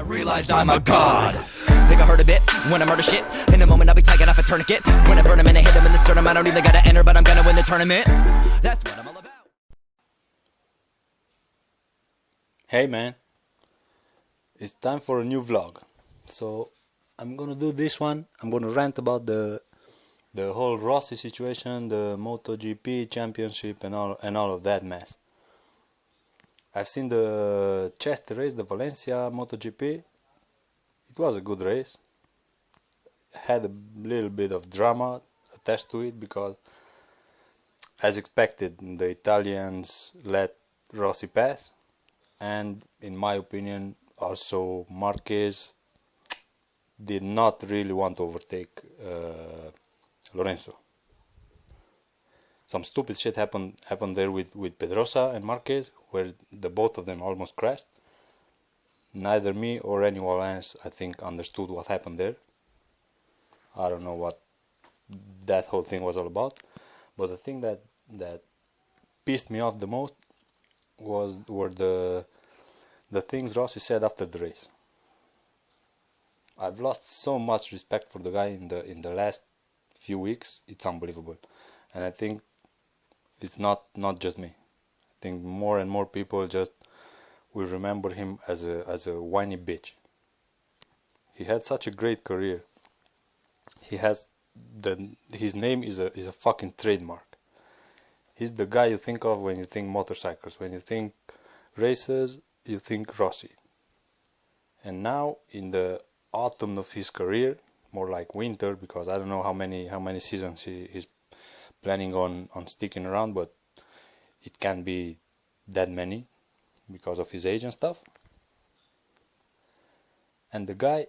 realized I'm a god. Think I heard a bit when I murder shit. In a moment I'll be taking off a tourniquet. When I burn him and I hit him in the sternum, I don't even gotta enter, but I'm gonna win the tournament. That's what I'm all about. Hey man, it's time for a new vlog. So I'm gonna do this one. I'm gonna rant about the whole Rossi situation, the MotoGP championship and all of that mess. I've seen the Chester race, the Valencia MotoGP. It was a good race. Had a little bit of drama attached to it because, as expected, the Italians let Rossi pass, and in my opinion also Marquez did not really want to overtake Lorenzo. Some stupid shit happened there with Pedrosa and Marquez, where the both of them almost crashed. Neither me or anyone else, I think, understood what happened there. I don't know what that whole thing was all about, but the thing that pissed me off the most were the things Rossi said after the race. I've lost so much respect for the guy in the last few weeks. It's unbelievable, and I think it's not just me. I think more and more people just will remember him as a whiny bitch. He had such a great career. He has his name is a fucking trademark. He's the guy you think of when you think motorcycles. When you think races, you think Rossi. And now in the autumn of his career, more like winter, because I don't know how many seasons he's planning on sticking around, but it can't be that many because of his age and stuff. And the guy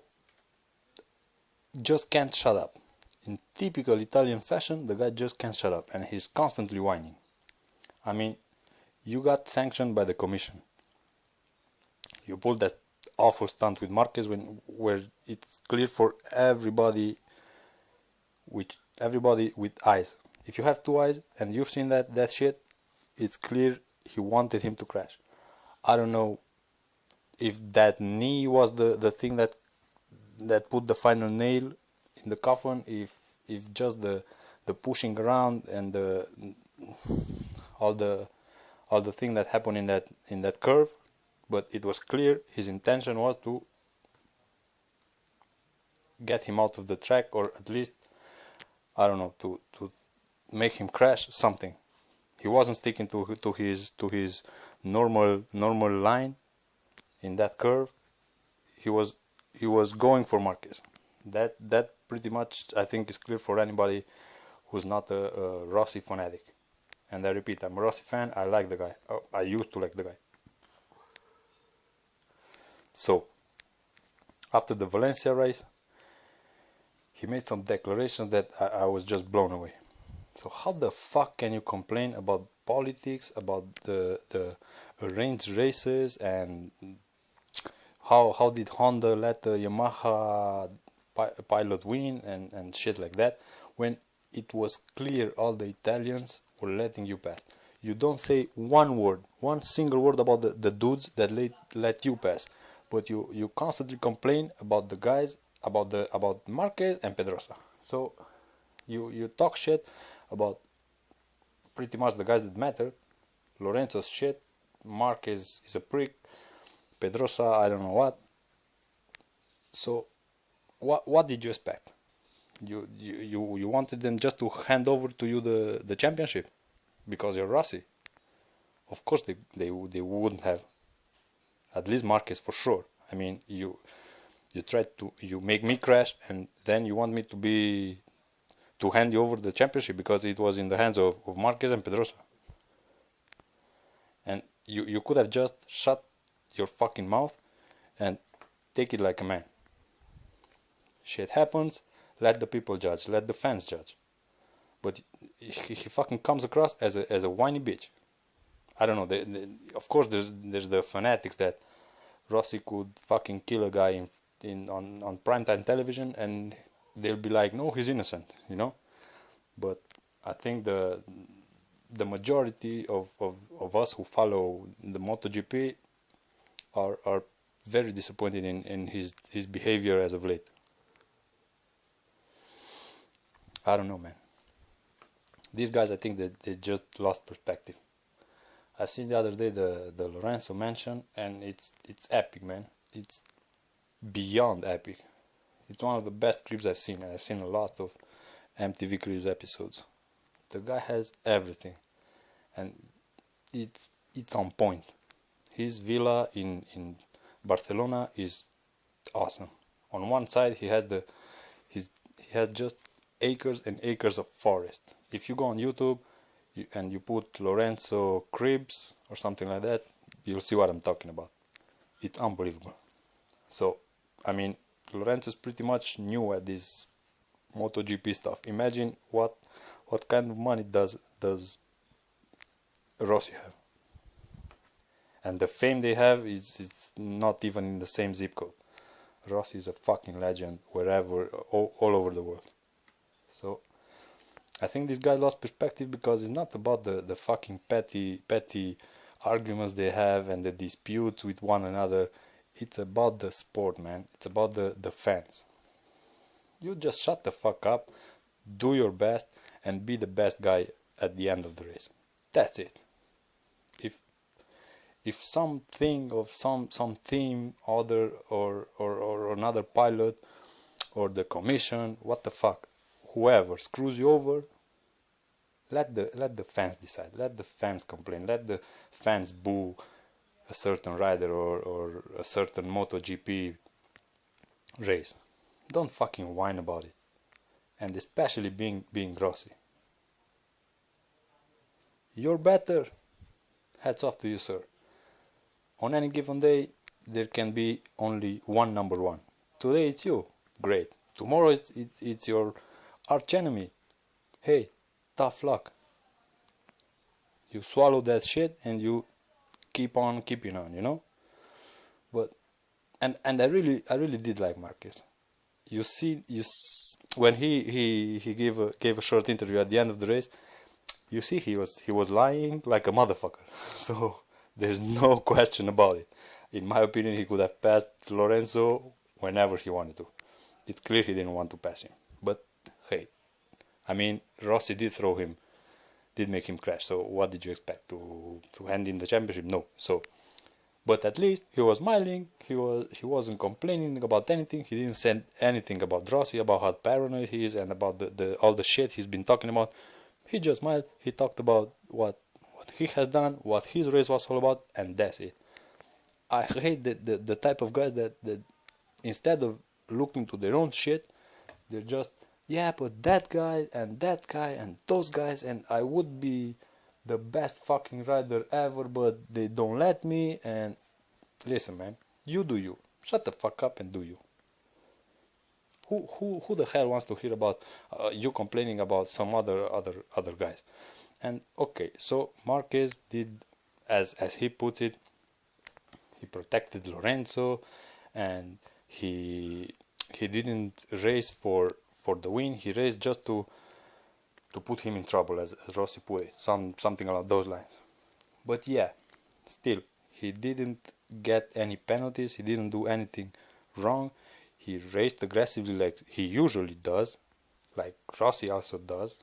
just can't shut up. In typical Italian fashion, the guy just can't shut up, and he's constantly whining. I mean, you got sanctioned by the commission. You pulled that awful stunt with Marquez where it's clear for everybody with eyes. If you have two eyes and you've seen that shit, it's clear he wanted him to crash. I don't know if that knee was the thing that put the final nail in the coffin, if just the pushing around and all the thing that happened in that curve, but it was clear his intention was to get him out of the track, or at least, I don't know, to make him crash something. He wasn't sticking to his normal line in that curve. He was going for Marquez. That pretty much, I think, is clear for anybody who's not a Rossi fanatic. And I repeat, I'm a Rossi fan. I like the guy. I used to like the guy. So after the Valencia race, he made some declarations that I was just blown away. So how the fuck can you complain about politics, about the arranged races, and how did Honda let the Yamaha pilot win and shit like that, when it was clear all the Italians were letting you pass? You don't say one single word about the dudes that let you pass, but you constantly complain about the guys, about Marquez and Pedrosa. So you talk shit about pretty much the guys that matter. Lorenzo's shit, Marquez is a prick, Pedrosa I don't know what. So what did you expect? You wanted them just to hand over to you the championship because you're Rossi? Of course they wouldn't have. At least Marquez for sure. I mean, you make me crash, and then you want me to hand you over the championship because it was in the hands of Marquez and Pedrosa. And you could have just shut your fucking mouth and take it like a man. Shit happens, let the people judge, let the fans judge. But he fucking comes across as a whiny bitch. I don't know. Of course, there's the fanatics that Rossi could fucking kill a guy on primetime television, and they'll be like, no, he's innocent, you know. But I think the majority of us who follow the MotoGP are very disappointed in his behavior as of late. I don't know, man. These guys, I think that they just lost perspective. I seen the other day the Lorenzo mention, and it's epic, man. It's beyond epic. It's one of the best clips I've seen, man. I've seen a lot of MTV Cribs episodes. The guy has everything, and it's on point. His villa in Barcelona is awesome. On one side, he has just acres and acres of forest. If you go on YouTube and you put Lorenzo Cribs or something like that, you'll see what I'm talking about. It's unbelievable. So, I mean, Lorenzo's pretty much new at this MotoGP stuff. Imagine what kind of money does Rossi have? And the fame they have is not even in the same zip code. Rossi is a fucking legend wherever, all over the world. So I think this guy lost perspective because it's not about the fucking petty arguments they have and the disputes with one another. It's about the sport, man. It's about the fans. You just shut the fuck up, do your best, and be the best guy at the end of the race. That's it. If something of some team, other or another pilot or the commission, what the fuck, whoever screws you over, let the fans decide. Let the fans complain. Let the fans boo a certain rider or a certain MotoGP race. Don't fucking whine about it. And especially being Rossi. You're better. Hats off to you, sir. On any given day, there can be only one number one. Today it's you. Great. Tomorrow it's your arch enemy. Hey, tough luck. You swallow that shit and you keep on keeping on, you know? But and I really did like Marquez. When he gave a short interview at the end of the race, you see he was lying like a motherfucker. So there's no question about it. In my opinion, he could have passed Lorenzo whenever he wanted to. It's clear he didn't want to pass him. But hey, I mean, Rossi did make him crash. So what did you expect? To hand in the championship? No. So, but at least he was smiling. He wasn't complaining about anything. He didn't say anything about Rossi, about how paranoid he is, and about all the shit he's been talking about. He just smiled. He talked about what he has done, what his race was all about, and that's it. I hate the type of guys that instead of looking to their own shit, they're just, yeah, but that guy and those guys, and I would be the best fucking rider ever, but they don't let me. And listen, man, you do you. Shut the fuck up and do you. Who the hell wants to hear about you complaining about some other guys? And okay, so Marquez did, as he puts it, he protected Lorenzo, and he didn't race for the win. He raced just to put him in trouble, as Rossi put it, something along those lines. But yeah, still, he didn't get any penalties. He didn't do anything wrong. He raced aggressively like he usually does, like Rossi also does,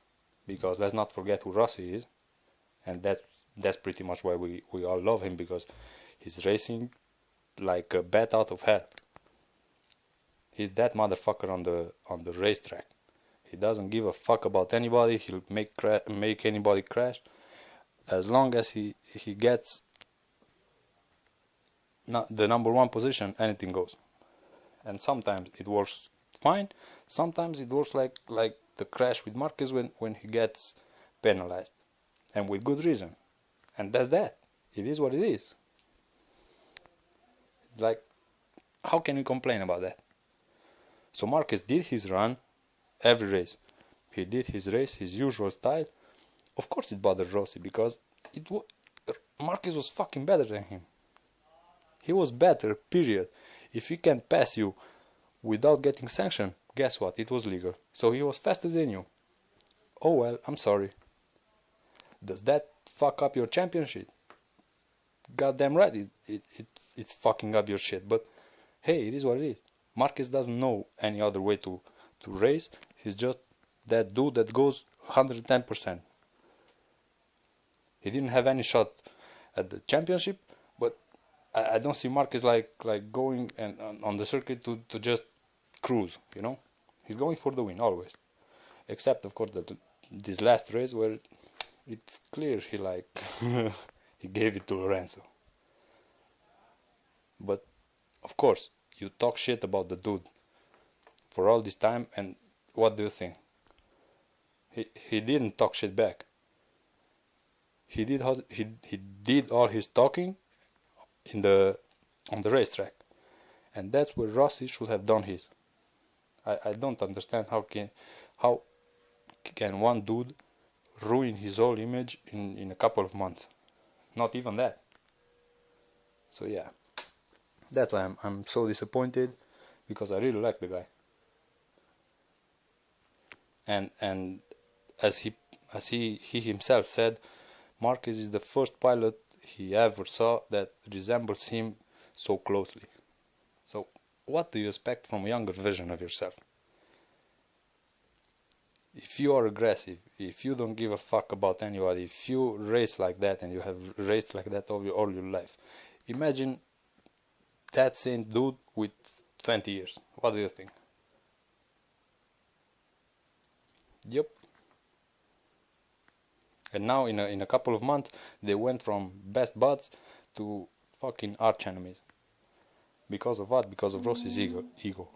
because let's not forget who Rossi is, and that's pretty much why we all love him, because he's racing like a bat out of hell. He's that motherfucker on the racetrack. He doesn't give a fuck about anybody. He'll make anybody crash, as long as he gets the number one position. Anything goes. And sometimes it works fine. Sometimes it works like the crash with Marquez when he gets penalized, and with good reason. And that's that. It is what it is. Like, how can you complain about that? So Marquez did his run every race. He did his race, his usual style. Of course it bothered Rossi, because Marquez was fucking better than him. He was better, period. If he can pass you without getting sanctioned, guess what? It was legal. So he was faster than you. Oh well, I'm sorry. Does that fuck up your championship? goddamn right it's fucking up your shit. But hey, it is what it is. Marquez doesn't know any other way to race. He's just that dude that goes 110%. He didn't have any shot at the championship, but I don't see Marquez like going and on the circuit to just cruise, you know. He's going for the win always, except of course that this last race where it's clear he like he gave it to Lorenzo. But of course you talk shit about the dude for all this time, and what do you think? He didn't talk shit back. He did all his talking on the racetrack, and that's where Rossi should have done his. I don't understand how can one dude ruin his whole image in a couple of months. Not even that. So yeah, that's why I'm so disappointed, because I really like the guy. And as he himself said, Marquez is the first pilot he ever saw that resembles him so closely. So what do you expect from a younger version of yourself? If you are aggressive, if you don't give a fuck about anybody, if you race like that and you have raced like that all your life, imagine that same dude with 20 years. What do you think? Yep. And now in a couple of months they went from best buds to fucking arch enemies. Because of what? Because of Rossi's ego.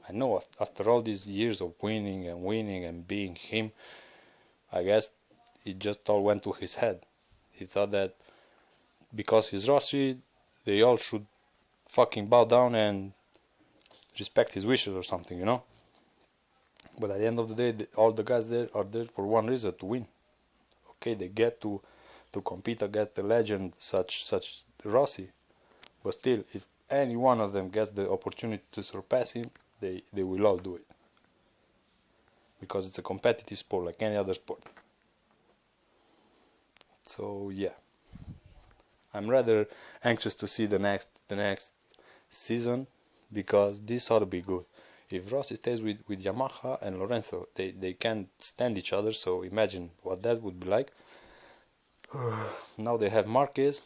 I know after all these years of winning and being him, I guess it just all went to his head. He thought that because he's Rossi, they all should fucking bow down and respect his wishes or something, you know? But at the end of the day, all the guys there are there for one reason: to win. Okay, they get to compete against the legend such Rossi, but still, if any one of them gets the opportunity to surpass him, they will all do it, because it's a competitive sport like any other sport. So yeah, I'm rather anxious to see the next season, because this ought to be good. If Rossi stays with Yamaha and Lorenzo, they can't stand each other, so imagine what that would be like. Now they have Marquez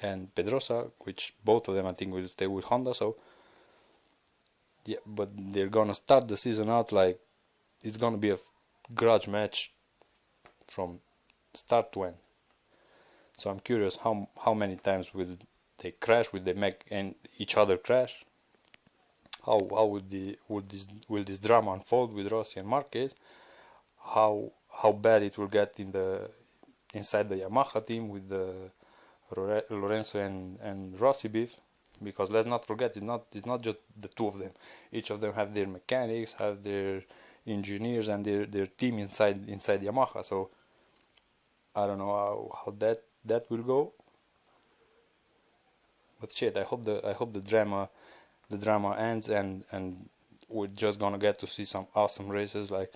and Pedrosa, which both of them I think will stay with Honda, so yeah, but they're gonna start the season out like it's gonna be a grudge match from start to end. So I'm curious how many times will they crash, will they make each other crash? How will this drama unfold with Rossi and Marquez? How bad it will get inside the Yamaha team with the Lorenzo and Rossi beef? Because let's not forget, it's not just the two of them. Each of them have their mechanics, have their engineers, and their team inside Yamaha. So I don't know how that will go. But shit, I hope the drama ends and we're just gonna get to see some awesome races like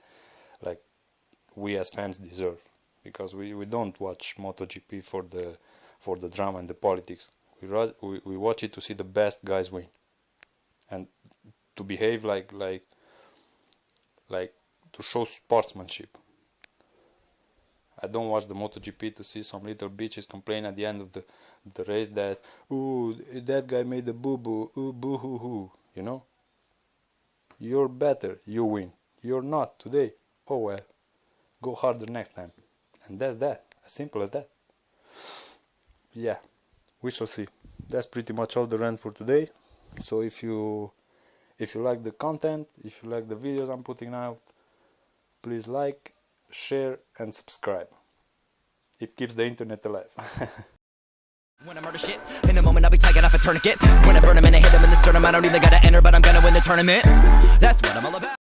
we as fans deserve, because we don't watch MotoGP for the drama and the politics. We watch it to see the best guys win and to behave like to show sportsmanship. I don't watch the MotoGP to see some little bitches complain at the end of the race that, ooh, that guy made a boo-boo, ooh, boo-hoo-hoo, you know? You're better, you win. You're not today, oh well, go harder next time. And that's that, as simple as that. Yeah, we shall see. That's pretty much all the rant for today. So if you like the content, if you like the videos I'm putting out, please like, share and subscribe. It keeps the internet alive. When I murder shit, in a moment I'll be taking off a tourniquet. When I burn him and I hit him in the sternum, I don't even gotta enter, but I'm gonna win the tournament. That's what I'm all about.